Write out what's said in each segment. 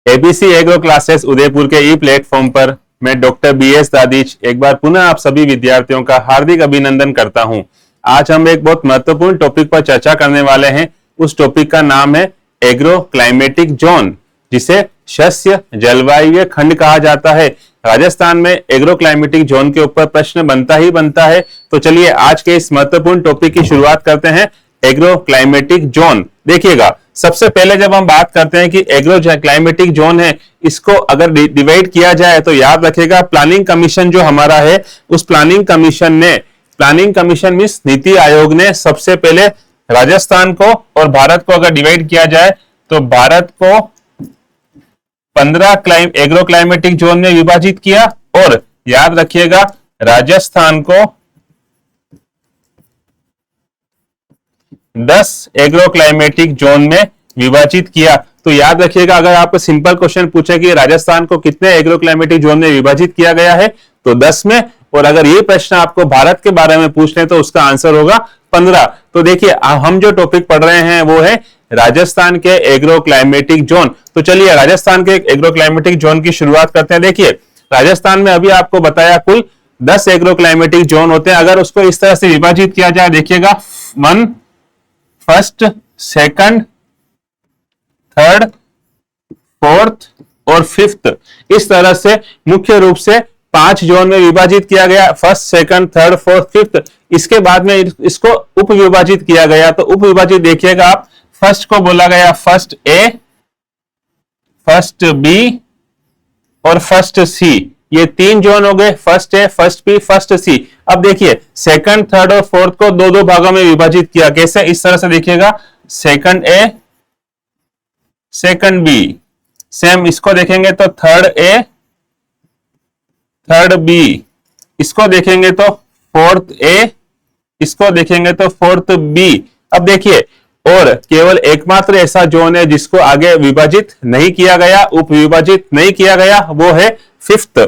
ABC agro classes Udaipur के ई platform पर मैं डॉक्टर बीएस दादीच एक बार पुनः आप सभी विद्यार्थियों का हार्दिक अभिनंदन करता हूं। आज हम एक बहुत महत्वपूर्ण टॉपिक पर चर्चा करने वाले हैं। उस टॉपिक का नाम है एग्रो क्लाइमेटिक जोन, जिसे शस्य जलवायु खंड कहा जाता है। राजस्थान में एग्रो क्लाइमेटिक जोन के ऊपर प्रश्न बनता ही बनता है। तो चलिए आज के इस महत्वपूर्ण टॉपिक की शुरुआत करते हैं। एग्रो क्लाइमेटिक जोन देखिएगा, सबसे पहले जब हम बात करते हैं कि एग्रो क्लाइमेटिक जोन है, इसको अगर डिवाइड किया जाए तो याद रखेगा प्लानिंग कमीशन जो हमारा है, उस planning commission means NITI Aayog ने सबसे पहले राजस्थान को और भारत को अगर डिवाइड किया जाए तो भारत को 15 एग्रो क्लाइमेटिक जोन में विभाजित किया और याद रखिएगा राजस्थान को 10 एग्रो क्लाइमेटिक जोन में विभाजित किया। तो याद रखिएगा अगर आपको सिंपल क्वेश्चन पूछे कि राजस्थान को कितने एग्रो क्लाइमेटिक जोन में विभाजित किया गया है तो 10 में, और अगर ये प्रश्न आपको भारत के बारे में पूछ ले तो उसका आंसर होगा 15। तो देखिए हम जो टॉपिक पढ़ रहे हैं वो है राजस्थान के एग्रो क्लाइमेटिक जोन। तो चलिए राजस्थान के एग्रो क्लाइमेटिक जोन की शुरुआत करते हैं। देखिए राजस्थान में अभी आपको बताया कुल 10 एग्रो क्लाइमेटिक जोन होते हैं। अगर उसको इस तरह से विभाजित किया जाए, देखिएगा 1 फर्स्ट, सेकंड, थर्ड, फोर्थ और फिफ्थ, इस तरह से मुख्य रूप से 5 जोन में विभाजित किया गया। First, second, third, fourth, fifth. इसके बाद में इसको उप विभाजित किया गया। तो उप विभाजित देखिएगा आप, फर्स्ट को बोला गया फर्स्ट ए, फर्स्ट बी और फर्स्ट सी। ये 3 जोन हो गए, first A, first B, first सी। अब देखिए सेकंड, थर्ड और फोर्थ को 2-2 भागों में विभाजित किया। कैसे? इस तरह से देखिएगा, second A, second B. Same इसको देखेंगे तो थर्ड ए, थर्ड बी। इसको देखेंगे तो फोर्थ ए, इसको देखेंगे तो फोर्थ बी। अब देखिए, और केवल एकमात्र ऐसा जोन है जिसको आगे विभाजित नहीं किया गया, उप विभाजित नहीं किया गया, वो है फिफ्थ।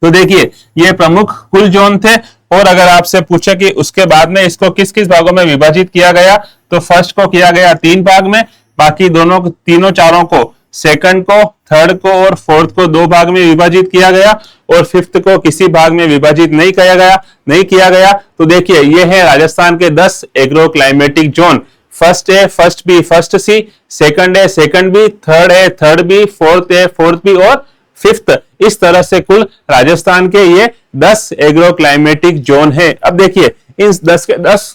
तो देखिए ये प्रमुख कुल जोन थे। और अगर आपसे पूछे कि उसके बाद में इसको किस किस भागों में विभाजित किया गया, तो फर्स्ट को किया गया 3 भाग में, बाकी तीनों चारों को, सेकंड को, थर्ड को और फोर्थ को 2 भाग में विभाजित किया गया, और फिफ्थ को किसी भाग में विभाजित नहीं किया गया। तो देखिए ये है राजस्थान के 10 agro climatic zone. First A, first B, first C, second A, second B, third A, third B, fourth A, fourth B और फिफ्थ। इस तरह से कुल राजस्थान के ये 10 एग्रो क्लाइमेटिक जोन है। अब देखिए इन 10 के 10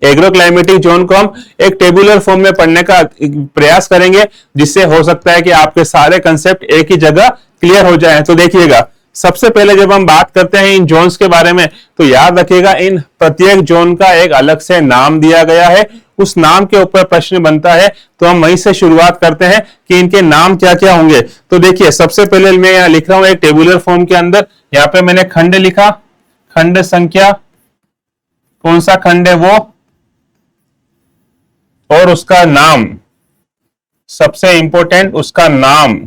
एग्रो क्लाइमेटिक जोन को हम एक टेबुलर फॉर्म में पढ़ने का प्रयास करेंगे, जिससे हो सकता है कि आपके सारे कंसेप्ट एक ही जगह क्लियर हो जाएं। तो देखिएगा सबसे पहले जब हम बात करते हैं इन जोन्स के बारे में, तो याद रखिएगा इन प्रत्येक जोन का एक अलग से नाम दिया गया है। उस नाम के ऊपर प्रश्न बनता है। तो हम वहीं से शुरुआत करते हैं कि इनके नाम क्या क्या होंगे। तो देखिए सबसे पहले मैं यहाँ लिख रहा हूं एक टेबुलर फॉर्म के अंदर, यहाँ पे मैंने खंड लिखा, खंड संख्या, कौन सा खंड है वो, और उसका नाम, सबसे इंपॉर्टेंट उसका नाम।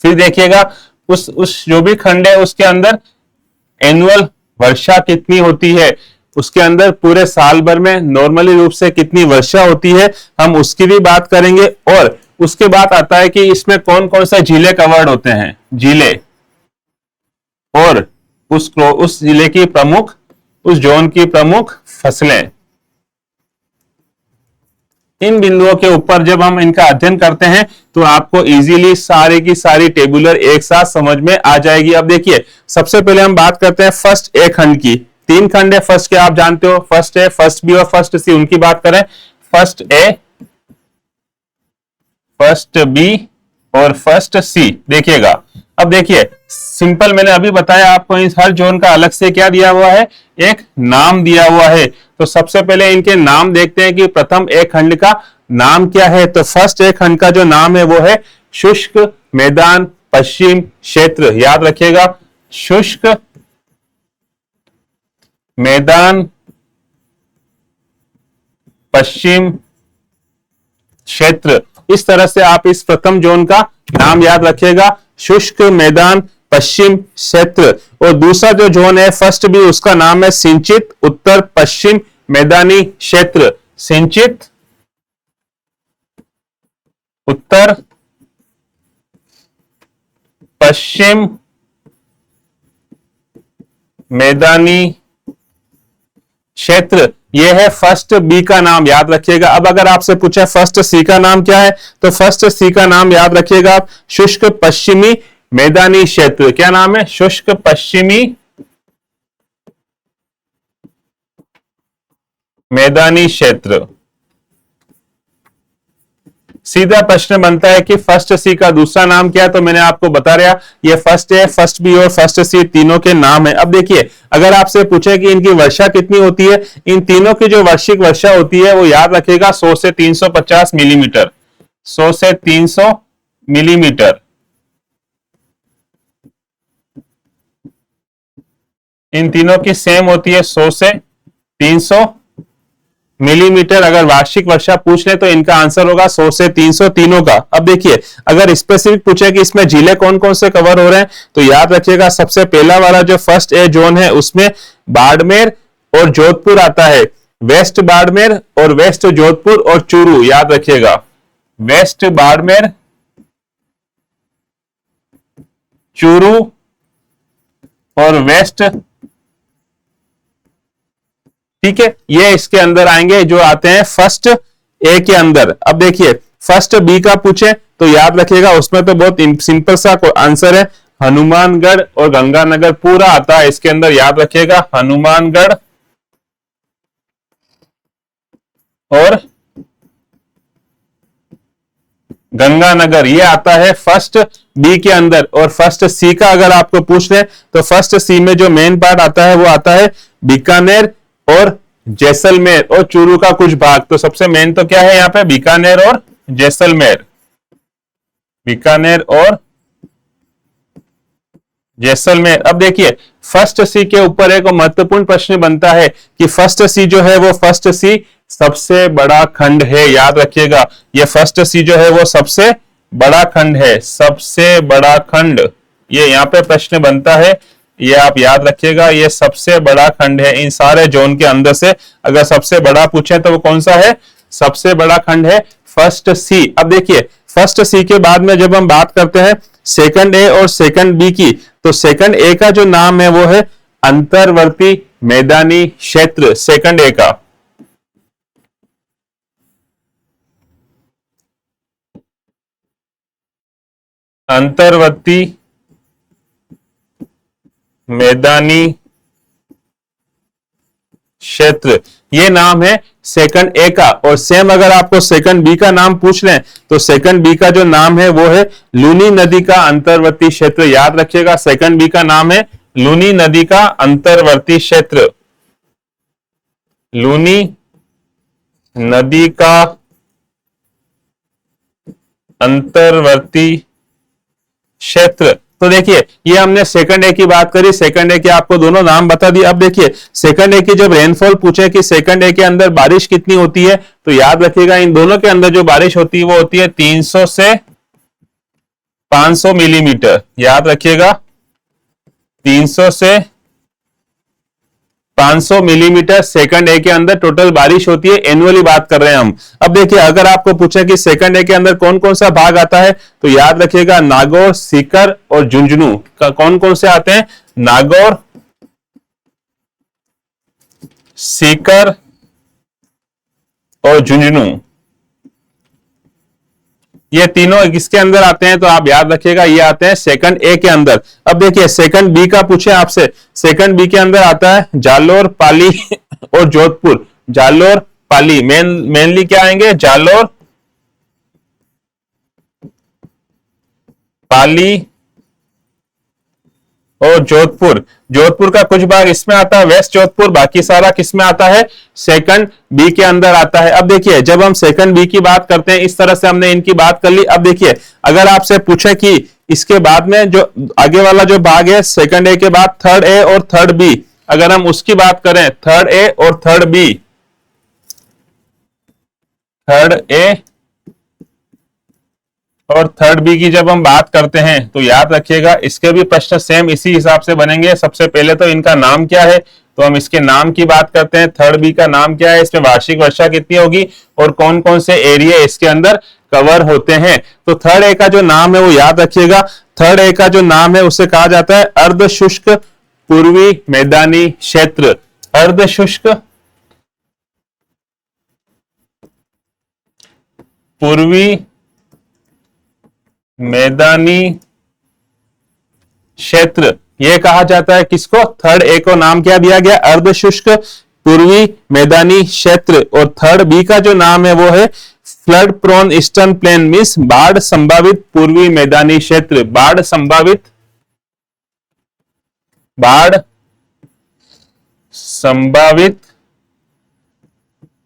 फिर देखिएगा उस जो भी खंड है उसके अंदर एनुअल वर्षा कितनी होती है, उसके अंदर पूरे साल भर में नॉर्मली रूप से कितनी वर्षा होती है, हम उसकी भी बात करेंगे। और उसके बाद आता है कि इसमें कौन कौन सा जिले कवर्ड होते हैं, जिले, और उस जिले की प्रमुख, उस जोन की प्रमुख फसलें। इन बिंदुओं के ऊपर जब हम इनका अध्ययन करते हैं तो आपको इजीली सारी की सारी टेबुलर एक साथ समझ में आ जाएगी। अब देखिए सबसे पहले हम बात करते हैं फर्स्ट ए खंड की। 3 खंड है फर्स्ट के, आप जानते हो, फर्स्ट ए, फर्स्ट बी और फर्स्ट सी। उनकी बात करें, फर्स्ट ए, फर्स्ट बी और फर्स्ट सी। देखिएगा अब देखिए सिंपल, मैंने अभी बताया आपको इस हर जोन का अलग से क्या दिया हुआ है, एक नाम दिया हुआ है। तो सबसे पहले इनके नाम देखते हैं कि प्रथम एक खंड का नाम क्या है। तो फर्स्ट एक खंड का जो नाम है वो है शुष्क मैदान पश्चिम क्षेत्र। याद रखिएगा, शुष्क मैदान पश्चिम क्षेत्र। इस तरह से आप इस प्रथम जोन का नाम याद रखिएगा, शुष्क मैदान पश्चिम क्षेत्र। और दूसरा जो जोन है फर्स्ट बी, उसका नाम है सिंचित उत्तर पश्चिम मैदानी क्षेत्र। सिंचित उत्तर पश्चिम मैदानी क्षेत्र, यह है फर्स्ट बी का नाम, याद रखिएगा। अब अगर आपसे पूछे फर्स्ट सी का नाम क्या है, तो फर्स्ट सी का नाम याद रखिएगा आप, शुष्क पश्चिमी मैदानी क्षेत्र। क्या नाम है? शुष्क पश्चिमी मैदानी क्षेत्र। सीधा प्रश्न बनता है कि फर्स्ट सी का दूसरा नाम क्या है, तो मैंने आपको बता रहा, ये फर्स्ट है, फर्स्ट बी और फर्स्ट सी तीनों के नाम है। अब देखिए, अगर आपसे पूछे कि इनकी वर्षा कितनी होती है, इन तीनों की जो वार्षिक वर्षा होती है वो याद रखेगा 100 से 350 मिलीमीटर, 100 से 300 मिलीमीटर। इन तीनों की सेम होती है 100 से 300 मिलीमीटर। अगर वार्षिक वर्षा पूछ ले तो इनका आंसर होगा 100 से 300 तीनों का। अब देखिए, अगर स्पेसिफिक पूछे कि इसमें जिले कौन कौन से कवर हो रहे हैं, तो याद रखिएगा सबसे पहला वाला जो फर्स्ट ए जोन है उसमें बाड़मेर और जोधपुर आता है, वेस्ट बाड़मेर और वेस्ट जोधपुर और चूरू, याद रखिएगा वेस्ट बाड़मेर, चूरू और वेस्ट, ठीक है, ये इसके अंदर आएंगे जो आते हैं फर्स्ट ए के अंदर। अब देखिए, फर्स्ट बी का पूछे तो याद रखिएगा उसमें तो बहुत सिंपल सा आंसर है, हनुमानगढ़ और गंगानगर पूरा आता है इसके अंदर, याद रखिएगा हनुमानगढ़ और गंगानगर, ये आता है फर्स्ट बी के अंदर। और फर्स्ट सी का अगर आपको पूछ ले तो फर्स्ट सी में जो मेन पार्ट आता है वो आता है बीकानेर और जैसलमेर और चूरू का कुछ भाग। तो सबसे मेन तो क्या है यहाँ पे, बीकानेर और जैसलमेर, बीकानेर और जैसलमेर। अब देखिए, फर्स्ट सी के ऊपर एक महत्वपूर्ण प्रश्न बनता है कि फर्स्ट सी जो है वो फर्स्ट सी सबसे बड़ा खंड है, याद रखिएगा ये फर्स्ट सी जो है वो सबसे बड़ा खंड है, सबसे बड़ा खंड, ये यहाँ पे प्रश्न बनता है, ये आप याद रखिएगा, ये सबसे बड़ा खंड है इन सारे जोन के अंदर से। अगर सबसे बड़ा पूछे तो वो कौन सा है, सबसे बड़ा खंड है फर्स्ट सी। अब देखिए, फर्स्ट सी के बाद में जब हम बात करते हैं सेकंड ए और सेकंड बी की, तो सेकंड ए का जो नाम है वो है अंतर्वर्ती मैदानी क्षेत्र, सेकंड ए का। अंतर्वर्ती मैदानी क्षेत्र, ये नाम है सेकंड ए का। और सेम अगर आपको सेकंड बी का नाम पूछ लें तो सेकंड बी का जो नाम है वो है लूनी नदी का अंतर्वर्ती क्षेत्र, याद रखिएगा सेकंड बी का नाम है लूनी नदी का अंतर्वर्ती क्षेत्र, लूनी नदी का अंतर्वर्ती क्षेत्र। तो देखिए, ये हमने सेकंड ए की बात करी, सेकंड ए के आपको दोनों नाम बता दिए। अब देखिए, सेकंड ए की जब रेनफॉल पूछे कि सेकंड ए के अंदर बारिश कितनी होती है, तो याद रखिएगा इन दोनों के अंदर जो बारिश होती है वो होती है 300 से 500 मिलीमीटर, याद रखिएगा 300 से 500 मिलीमीटर सेकंड ए के अंदर टोटल बारिश होती है, एनुअली बात कर रहे हैं हम। अब देखिए, अगर आपको पूछे कि सेकंड ए के अंदर कौन कौन सा भाग आता है, तो याद रखिएगा नागौर, सीकर और झुंझुनू का कौन कौन से आते हैं, नागौर, सीकर और झुंझुनू, ये तीनों किसके अंदर आते हैं, तो आप याद रखिएगा ये आते हैं सेकंड ए के अंदर। अब देखिए, सेकंड बी का पूछे आपसे, सेकंड बी के अंदर आता है जालोर, पाली और जोधपुर, जालोर, पाली, मेनली क्या आएंगे, जालोर, पाली और जोधपुर। जोधपुर का कुछ भाग इसमें आता है वेस्ट जोधपुर, बाकी सारा किसमें आता है, सेकंड बी के अंदर आता है। अब देखिए, जब हम सेकंड बी की बात करते हैं, इस तरह से हमने इनकी बात कर ली। अब देखिए, अगर आपसे पूछे कि इसके बाद में जो आगे वाला जो भाग है सेकंड ए के बाद थर्ड ए और थर्ड बी, अगर हम उसकी बात करें थर्ड ए और थर्ड बी, थर्ड ए और थर्ड बी की जब हम बात करते हैं तो याद रखिएगा इसके भी प्रश्न सेम इसी हिसाब से बनेंगे। सबसे पहले तो इनका नाम क्या है, तो हम इसके नाम की बात करते हैं। थर्ड बी का नाम क्या है, इसमें वार्षिक वर्षा कितनी होगी और कौन कौन से एरिया इसके अंदर कवर होते हैं। तो थर्ड ए का जो नाम है वो याद रखिएगा, थर्ड ए का जो नाम है उसे कहा जाता है अर्ध शुष्क पूर्वी मैदानी क्षेत्र। अर्ध शुष्क पूर्वी मैदानी क्षेत्र, यह कहा जाता है किसको, थर्ड ए को नाम क्या दिया गया, अर्ध शुष्क पूर्वी मैदानी क्षेत्र। और थर्ड बी का जो नाम है वो है flood prone eastern plain, means बाढ़ संभावित पूर्वी मैदानी क्षेत्र। बाढ़ संभावित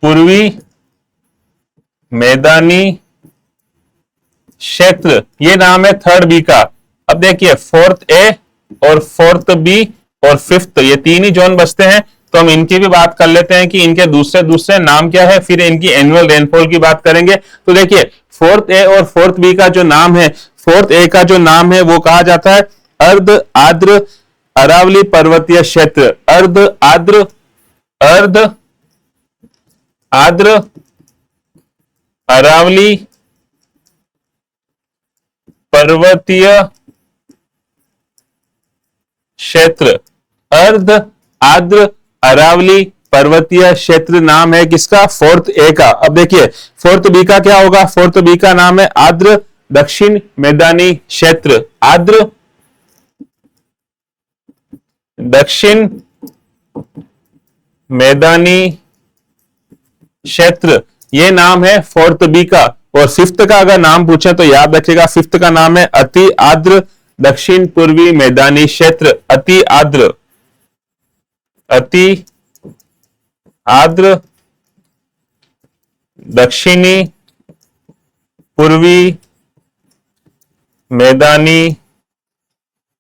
पूर्वी मैदानी क्षेत्र, ये नाम है थर्ड बी का। अब देखिए फोर्थ ए और फोर्थ बी और फिफ्थ, ये तीन ही जोन बचते हैं, तो हम इनकी भी बात कर लेते हैं कि इनके दूसरे नाम क्या है, फिर इनकी एनुअल रेनफॉल की बात करेंगे। तो देखिए फोर्थ ए और फोर्थ बी का जो नाम है, फोर्थ ए का जो नाम है वो कहा जाता है अर्ध आर्द्र अरावली पर्वतीय क्षेत्र। अर्ध आर्द्र अरावली पर्वतीय क्षेत्र। अर्ध आर्द्र अरावली पर्वतीय क्षेत्र नाम है किसका, फोर्थ ए का। अब देखिए फोर्थ बी का क्या होगा, फोर्थ बी का नाम है आर्द्र दक्षिण मैदानी क्षेत्र। आर्द्र दक्षिण मैदानी क्षेत्र, ये नाम है फोर्थ बी का। और फिफ्थ का अगर नाम पूछे तो याद रखिएगा, फिफ्थ का नाम है अति आर्द्र दक्षिण पूर्वी मैदानी क्षेत्र। अति आर्द्र दक्षिणी पूर्वी मैदानी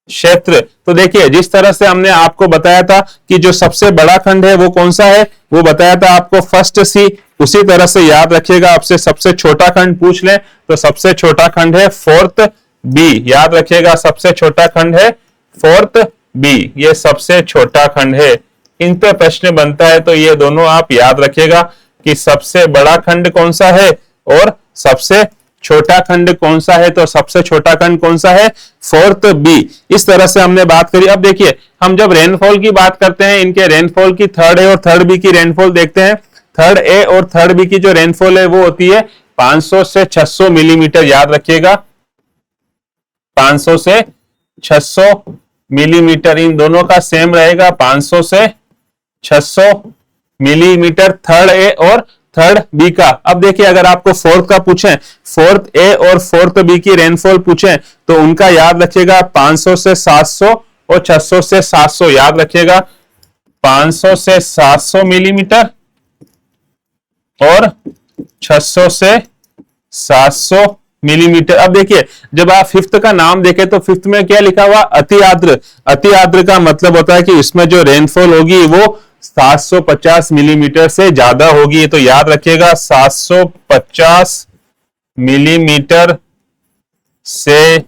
क्षेत्र। तो देखिए जिस तरह से हमने आपको बताया था कि जो सबसे बड़ा खंड है वो कौन सा है, वो बताया था आपको फर्स्ट सी, उसी तरह से याद रखिएगा आपसे सबसे छोटा खंड पूछ लें तो सबसे छोटा खंड है फोर्थ बी। याद रखिएगा सबसे छोटा खंड है फोर्थ बी, ये सबसे छोटा खंड है। इन पे प्रश्न बनता है तो ये दोनों आप याद रखिएगा कि सबसे बड़ा खंड कौन सा है और सबसे छोटा खंड कौन सा है। तो सबसे छोटा खंड कौन सा है, फोर्थ बी। इस तरह से हमने बात करी। अब देखिए हम जब रेनफॉल की बात करते हैं, इनके रेनफॉल की थर्ड ए और थर्ड बी की रेनफॉल देखते हैं। थर्ड ए और थर्ड बी की जो रेनफॉल है वो होती है 500 से 600 मिलीमीटर। याद रखिएगा 500 से 600 मिलीमीटर, इन दोनों का सेम रहेगा 500 से 600 मिलीमीटर थर्ड ए और थर्ड बी का। अब देखिए अगर आपको फोर्थ का पूछें, फोर्थ ए और फोर्थ बी की रेनफॉल पूछें तो उनका याद रखिएगा 500 से 700 और 600 से 700। याद रखिएगा 500 से 700 मिलीमीटर और 600 से 700 मिलीमीटर। अब देखिए जब आप फिफ्थ का नाम देखें तो फिफ्थ में क्या लिखा हुआ, अति आर्द्र। अति आर्द्र का मतलब होता है कि इसमें जो रेनफॉल होगी वो 750 मिलीमीटर से ज्यादा होगी। तो याद रखिएगा 750 मिलीमीटर से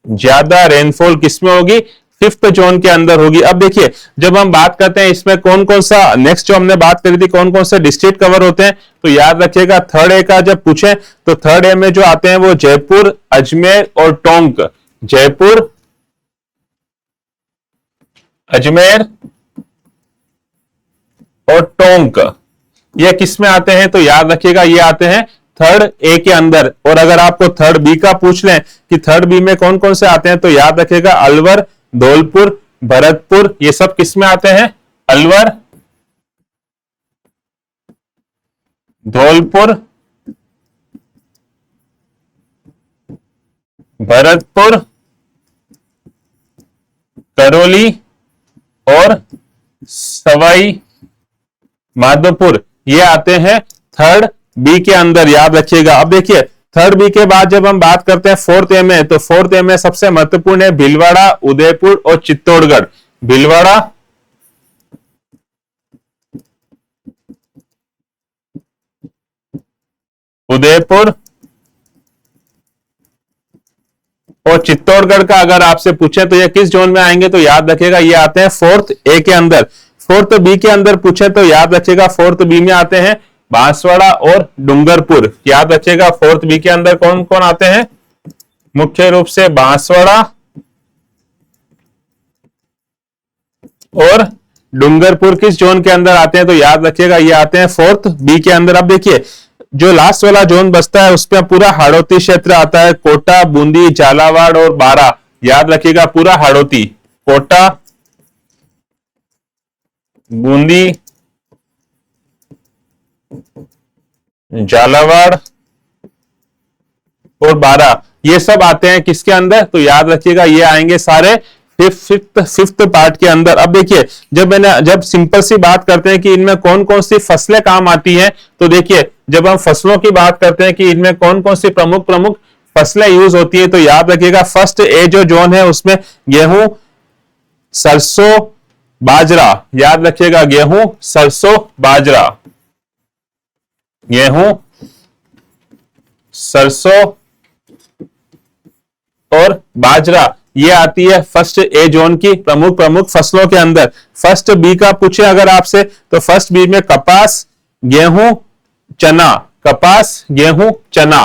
ज्यादा रेनफॉल किसमें होगी, फिफ्थ जोन के अंदर होगी। अब देखिए जब हम बात करते हैं इसमें कौन कौन सा, नेक्स्ट जो हमने बात करी थी कौन कौन से डिस्ट्रिक्ट कवर होते हैं, तो याद रखिएगा थर्ड ए का जब पूछे तो थर्ड ए में जो आते हैं वो जयपुर, अजमेर और टोंक। जयपुर, अजमेर और टोंक, ये किस में आते हैं, तो याद रखिएगा ये आते हैं थर्ड ए के अंदर। और अगर आपको थर्ड बी का पूछ लें कि थर्ड बी में कौन कौन से आते हैं तो याद रखिएगा अलवर, धौलपुर, भरतपुर, ये सब किस में आते हैं, अलवर, धौलपुर, भरतपुर, करौली और सवाई माधोपुर, ये आते हैं थर्ड बी के अंदर। याद रखिएगा। अब देखिए थर्ड बी के बाद जब हम बात करते हैं फोर्थ ए में, तो फोर्थ ए में सबसे महत्वपूर्ण है भीलवाड़ा, उदयपुर और चित्तौड़गढ़। भीलवाड़ा, उदयपुर और चित्तौड़गढ़ का अगर आपसे पूछे तो ये किस जोन में आएंगे, तो याद रखिएगा ये आते हैं फोर्थ ए के अंदर। फोर्थ बी के अंदर पूछे तो याद रखिएगा फोर्थ बी में आते हैं बांसवाड़ा और डूंगरपुर। याद रखिएगा फोर्थ बी के अंदर कौन कौन आते हैं, मुख्य रूप से बांसवाड़ा और डूंगरपुर किस जोन के अंदर आते हैं, तो याद रखिएगा ये आते हैं फोर्थ बी के अंदर। अब देखिए जो लास्ट वाला जोन बचता है उसमें पूरा हाड़ौती क्षेत्र आता है, कोटा, बूंदी, झालावाड़ और बारा। याद रखिएगा पूरा हाड़ौती, कोटा, बूंदी, झालावाड़ और बारा, ये सब आते हैं किसके अंदर, तो याद रखिएगा ये आएंगे सारे फिफ्थ पार्ट के अंदर। अब देखिए जब सिंपल सी बात करते हैं कि इनमें कौन कौन सी फसलें काम आती हैं, तो देखिए जब हम फसलों की बात करते हैं कि इनमें कौन कौन सी प्रमुख प्रमुख फसलें यूज होती है, तो याद रखिएगा फर्स्ट ए जो जोन है उसमें गेहूं, सरसों, बाजरा। याद रखिएगा गेहूं, सरसों, बाजरा, गेहूं, सरसों और बाजरा, ये आती है फर्स्ट ए जोन की प्रमुख प्रमुख फसलों के अंदर। फर्स्ट बी का पूछे अगर आपसे, तो फर्स्ट बी में कपास, गेहूं, चना, कपास, गेहूं, चना,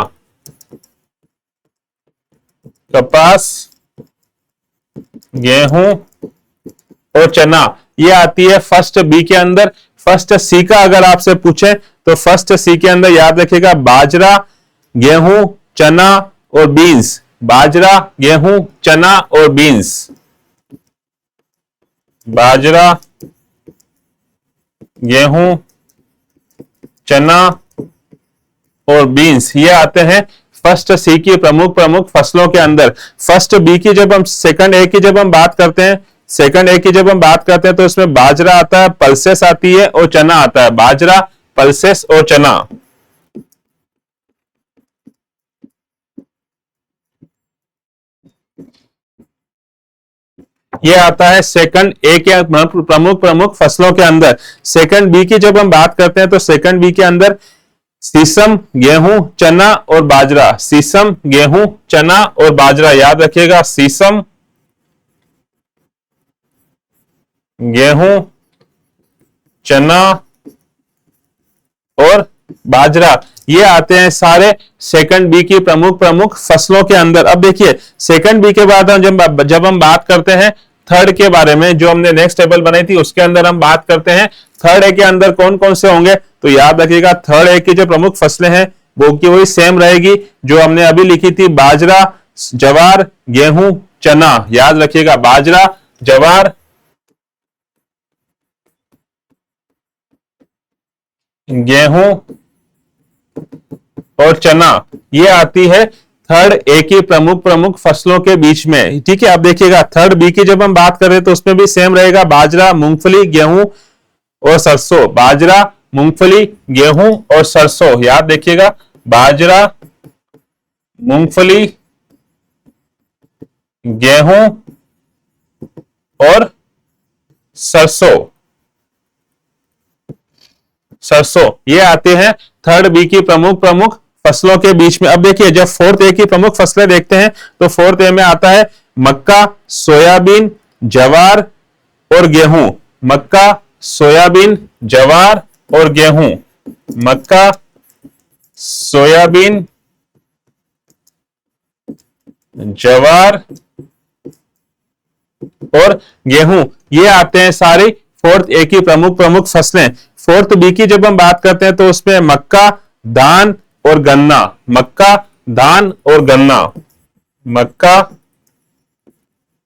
कपास, गेहूं और चना, ये आती है फर्स्ट बी के अंदर। फर्स्ट सी का अगर आपसे पूछे तो फर्स्ट सी के अंदर याद रखिएगा बाजरा, गेहूं, चना और बीन्स, बाजरा, गेहूं, चना और बीन्स, बाजरा, गेहूं, चना और बीन्स, ये आते हैं फर्स्ट सी की प्रमुख प्रमुख फसलों के अंदर। फर्स्ट बी की जब हम सेकंड ए की जब हम बात करते हैं, सेकंड ए की जब हम बात करते हैं तो इसमें बाजरा आता है, पल्सेस आती है और चना आता है, बाजरा, पल्सेस और चना। ये आता है सेकंड ए के प्रमुख प्रमुख फसलों के अंदर। सेकंड बी की जब हम बात करते हैं तो सेकंड बी के अंदर सीसम, गेहूं, चना और बाजरा, सीसम, गेहूं, चना और बाजरा। याद रखिएगा सीसम, गेहूं, चना और बाजरा, ये आते हैं सारे सेकंड बी की प्रमुख प्रमुख फसलों के अंदर। अब देखिए सेकंड बी के बाद जब हम बात करते हैं थर्ड के बारे में, जो हमने नेक्स्ट टेबल बनाई थी उसके अंदर हम बात करते हैं थर्ड ए के अंदर कौन कौन से होंगे, तो याद रखिएगा थर्ड ए की जो प्रमुख फसलें हैं वो की वही सेम रहेगी जो हमने अभी लिखी थी, बाजरा, जवार, गेहूं, चना। याद रखिएगा बाजरा, जवार, गेहूं और चना, ये आती है थर्ड ए की प्रमुख प्रमुख फसलों के बीच में। ठीक है, अब देखिएगा थर्ड बी की जब हम बात करें तो उसमें भी सेम रहेगा, बाजरा, मूंगफली, गेहूं और सरसों, बाजरा, मूंगफली, गेहूं और सरसों। याद देखिएगा बाजरा, मूंगफली, गेहूं और सरसों, सरसों, ये आते हैं थर्ड बी की प्रमुख प्रमुख फसलों के बीच में। अब देखिए जब फोर्थ ए की प्रमुख फसलें देखते हैं तो फोर्थ ए में आता है मक्का, सोयाबीन, जवार और गेहूं, मक्का, सोयाबीन, जवार और गेहूं, मक्का, सोयाबीन, जवार और गेहूं, ये आते हैं सारी फोर्थ ए की प्रमुख प्रमुख फसलें। फोर्थ बी की जब हम बात करते हैं तो उसमें मक्का, धान और गन्ना, मक्का, धान और गन्ना, मक्का,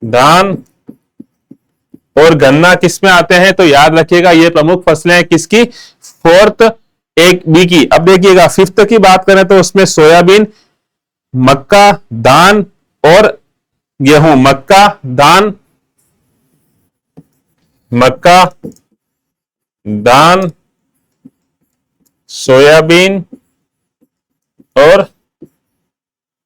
धान और गन्ना किसमें आते हैं, तो याद रखिएगा ये प्रमुख फसलें हैं किसकी, फोर्थ एक बी की। अब देखिएगा फिफ्थ की बात करें तो उसमें सोयाबीन, मक्का, धान और गेहूं, मक्का, धान, मक्का, धान, सोयाबीन और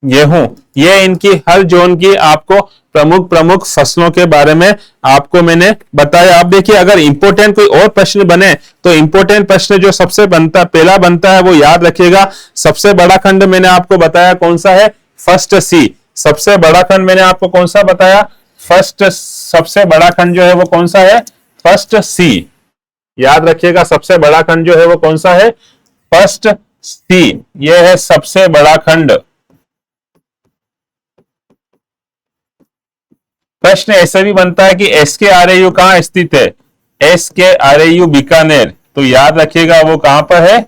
गेहूं, ये इनकी हर जोन की आपको प्रमुख प्रमुख फसलों के बारे में आपको मैंने बताया। अब देखिए अगर इंपोर्टेंट कोई और प्रश्न बने तो इंपोर्टेंट प्रश्न जो सबसे पहला बनता है वो याद रखिएगा, सबसे बड़ा खंड मैंने आपको बताया कौन सा है, फर्स्ट सी। सबसे बड़ा खंड मैंने आपको कौन सा बताया, फर्स्ट, सबसे बड़ा खंड जो है वो कौन सा है, फर्स्ट सी। याद रखिएगा सबसे बड़ा खंड जो है वो कौन सा है, फर्स्ट सी, यह है सबसे बड़ा खंड। प्रश्न ऐसा भी बनता है कि एस के आरएयू कहां स्थित है? एस के आरएयू बीकानेर, तो याद रखिएगा वो कहां पर है?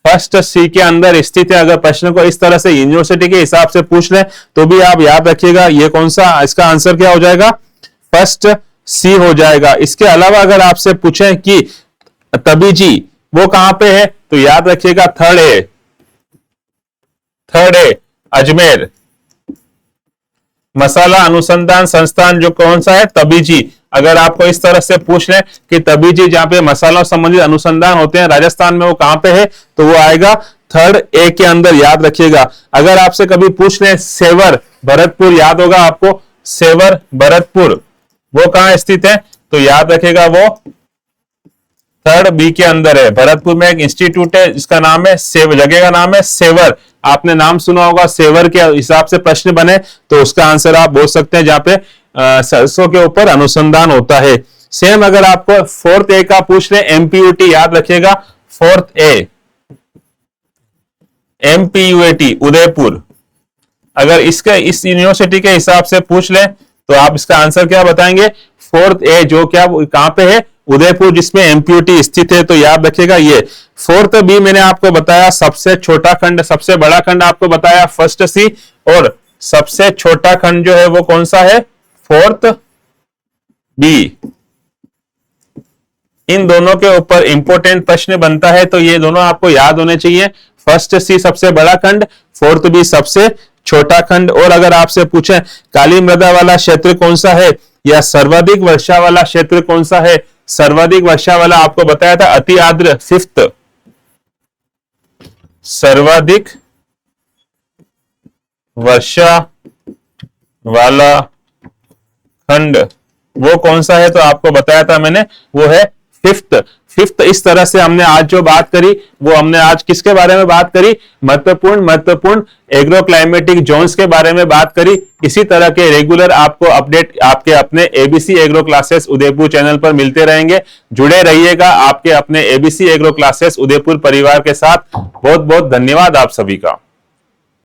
फर्स्ट सी के अंदर स्थित है। अगर प्रश्न को इस तरह से यूनिवर्सिटी के हिसाब से पूछ ले तो भी आप याद रखिएगा ये कौन सा, इसका आंसर क्या हो जाएगा? फर्स्ट सी हो जाएगा। इसके अलावा अगर आपसे पूछें कि तबीजी वो कहां पे है, तो याद रखिएगा थर्ड ए अजमेर। मसाला अनुसंधान संस्थान जो कौन सा है? तबीजी। अगर आपको इस तरह से पूछ लें कि तबीजी जहां पे मसालों संबंधित अनुसंधान होते हैं राजस्थान में, वो कहां पे है, तो वो आएगा थर्ड ए के अंदर, याद रखिएगा। अगर आपसे कभी पूछ लें सेवर भरतपुर, याद होगा आपको सेवर भरतपुर, वो कहां स्थित है, तो याद रखिएगा वो थर्ड बी के अंदर है। भरतपुर में एक इंस्टीट्यूट है जिसका नाम है सेवर, जगह का नाम है सेवर। आपने नाम सुना होगा, सेवर के हिसाब से प्रश्न बने तो उसका आंसर आप बोल सकते हैं जहां पे सरसों के ऊपर अनुसंधान होता है। सेम अगर आपको फोर्थ ए का पूछ ले, एमपीयूटी, याद रखिएगा फोर्थ ए एमपीयूटी उदयपुर। अगर इसके इस यूनिवर्सिटी के हिसाब से पूछ ले तो आप इसका आंसर क्या बताएंगे? फोर्थ ए, जो क्या कहां पे है? उदयपुर, जिसमें एमपीयूटी स्थित है, तो याद रखिएगा ये। फोर्थ बी मैंने आपको बताया सबसे छोटा खंड, सबसे बड़ा खंड आपको बताया फर्स्ट सी, और सबसे छोटा खंड जो है वो कौन सा है? Fourth B. इन दोनों के ऊपर इंपॉर्टेंट प्रश्न बनता है, तो ये दोनों आपको याद होने चाहिए। फर्स्ट सी सबसे बड़ा खंड, फोर्थ बी सबसे छोटा खंड। और अगर आपसे पूछें काली मृदा वाला क्षेत्र कौन सा है या सर्वाधिक वर्षा वाला क्षेत्र कौन सा है, सर्वाधिक वर्षा वाला आपको बताया था अति आर्द्र, फिफ्थ सर्वाधिक वर्षा वाला खंड वो कौन सा है, तो आपको बताया था मैंने वो है फिफ्थ। इस तरह से हमने आज जो बात करी वो हमने आज किसके बारे में बात करी? महत्वपूर्ण एग्रो क्लाइमेटिक जोन्स के बारे में बात करी। इसी तरह के रेगुलर आपको अपडेट आपके अपने ABC agro classes Udaipur channel पर मिलते रहेंगे। जुड़े रहिएगा आपके अपने एबीसी एग्रो क्लासेस उदयपुर परिवार के साथ। बहुत बहुत धन्यवाद आप सभी का।